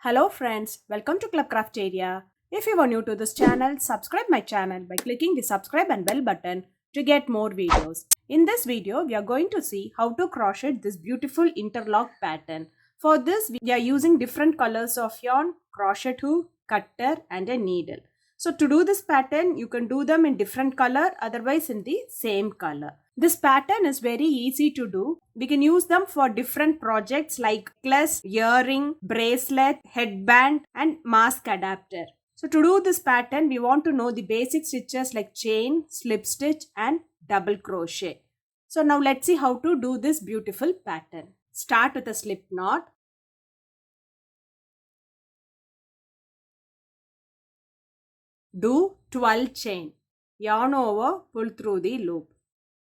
Hello friends, welcome to Club Crafteria. If you are new to this channel, subscribe my channel by clicking the subscribe and bell button to get more videos. In this video, we are going to see how to crochet this beautiful interlock pattern. For this, we are using different colors of yarn, crochet hook, cutter and a needle. So to do this pattern, you can do them in different color, otherwise in the same color. This pattern is very easy to do. We can use them for different projects like necklace, earring, bracelet, headband and mask adapter. So to do this pattern, we want to know the basic stitches like chain, slip stitch and double crochet. So now let's see how to do this beautiful pattern. Start with a slip knot. Do 12 chain. Yarn over, pull through the loop.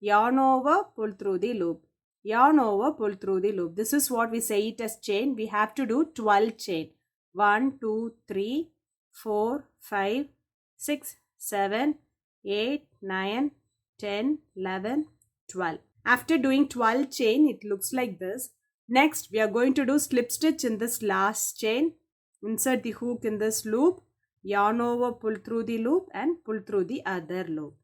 Yarn over, pull through the loop. Yarn over, pull through the loop. This is what we say it as chain. We have to do 12 chain. 1, 2, 3, 4, 5, 6, 7, 8, 9, 10, 11, 12. After doing 12 chain, it looks like this. Next, we are going to do slip stitch in this last chain. Insert the hook in this loop. Yarn over, pull through the loop and pull through the other loop.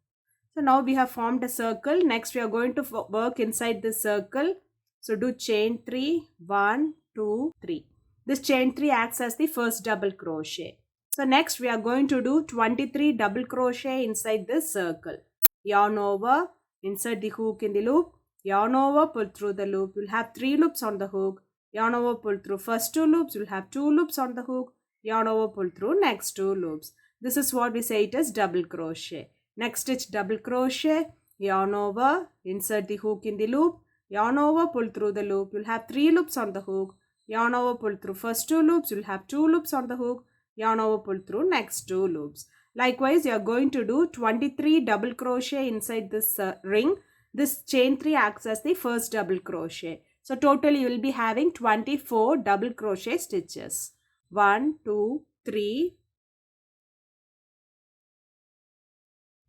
So now we have formed a circle. Next we are going to work inside this circle. So do chain 3, 1, 2, 3. This chain 3 acts as the first double crochet. So next we are going to do 23 double crochet inside this circle. Yarn over, insert the hook in the loop. Yarn over, pull through the loop. You'll have 3 loops on the hook. Yarn over, pull through first 2 loops. You'll have 2 loops on the hook. Yarn over, pull through next 2 loops. This is what we say it as double crochet. Next stitch double crochet, yarn over, insert the hook in the loop, yarn over, pull through the loop. You'll have 3 loops on the hook. Yarn over, pull through first 2 loops. You'll have 2 loops on the hook. Yarn over, pull through next 2 loops. Likewise, you are going to do 23 double crochet inside this ring. This chain 3 acts as the first double crochet. So totally you will be having 24 double crochet stitches. 1, 2, 3.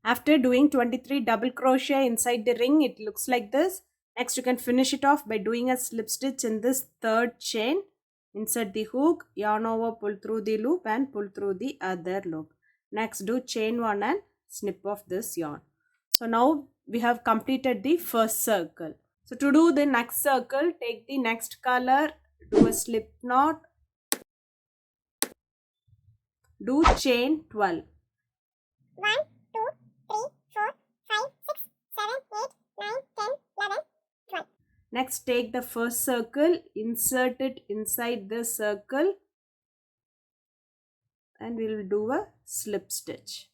After doing 23 double crochet inside the ring, it looks like this. Next, you can finish it off by doing a slip stitch in this third chain. Insert the hook, yarn over, pull through the loop and pull through the other loop. Next, do chain 1 and snip off this yarn. So now we have completed the first circle. So to do the next circle, take the next color, do a slip knot. Do chain 12. 1, 2, 3, 4, 5, 6, 7, 8, 9, 10, 11, 12. Next, take the first circle, insert it inside the circle and we will do a slip stitch.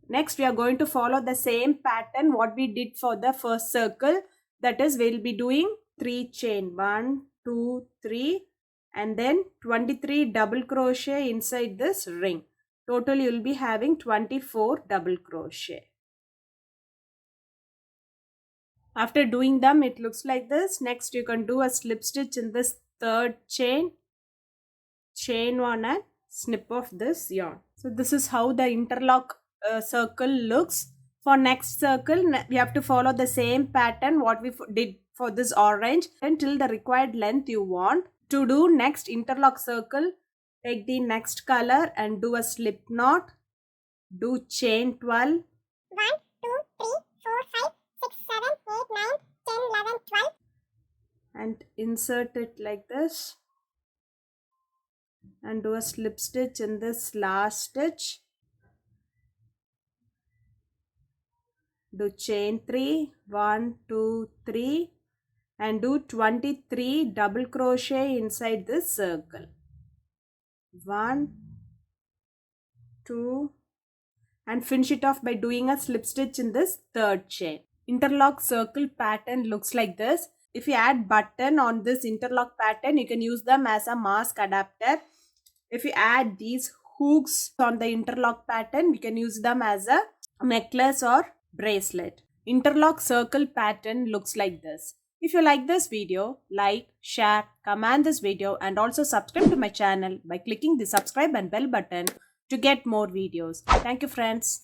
Next, we are going to follow the same pattern what we did for the first circle. That is, we will be doing 3 chain. 1, 2, 3 and then 23 double crochet inside this ring. Total you will be having 24 double crochet. After doing them, it looks like this. Next, you can do a slip stitch in this third chain. Chain 1 and snip off this yarn. So this is how the interlock circle looks. For next circle, we have to follow the same pattern what we did for this orange until the required length you want. To do next interlock circle, take the next color and do a slip knot. Do chain 12. 1, 2, 3, 4, 5, 6, 7, 8, 9, 10, 11, 12. And insert it like this. And do a slip stitch in this last stitch. Do chain 3. 1, 2, 3. And do 23 double crochet inside this circle. 1, 2 and finish it off by doing a slip stitch in this third chain. Interlock circle pattern looks like this. If you add button on this interlock pattern, you can use them as a mask adapter. If you add these hooks on the interlock pattern, we can use them as a necklace or bracelet. Interlock circle pattern looks like this. If you like this video, like, share, comment this video and also subscribe to my channel by clicking the subscribe and bell button to get more videos. Thank you friends.